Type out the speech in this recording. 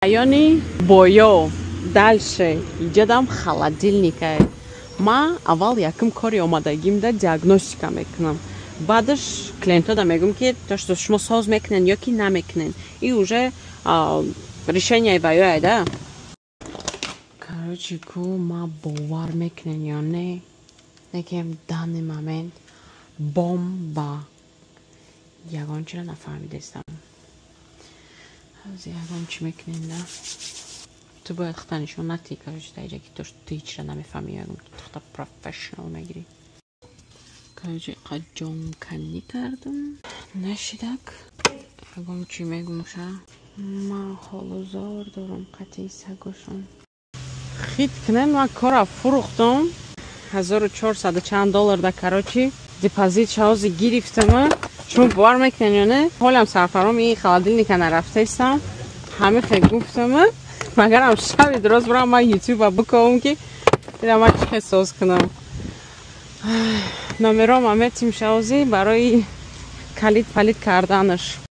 райони Боё дальше иҷадам холодильника. Ма аввал якм кори омадагимда диагностика мекунам. Баъдаш клиентода мегум ки то что шумо соз мекунен ё ки намекунен. И уже решение ваёе да. Короче, ку ма бовар мекунен ё не? Некем данный момент бомба. Ягон чира нафаҳмидестам. Аз ягон чи мекунен да? Ту бояд хта нишон надиҳи, короче, таиҷа ки то что ту ҳичра намефаҳмӣ, ягон ту хта профессионал мегирӣ. Короче, қаҷонканӣ кардам. Нашидак. Ягон чи мегум ша? Ма ҳолузор дорам қатъи сагошон. Хит кунем, ма кора фурӯхтам. 1400 чанд доллар да, короче, депозит шаози гирифтам. شما باور میکنین یا نه؟ حالم سرفرام این холодильника нарафтестам. همه خیلی گفتم مگر هم شب درست برام من یوتیوب بکنم که دیدم من چه ساز کنم. نمیرم همه تیم شازی برای کلید پلید کردنش.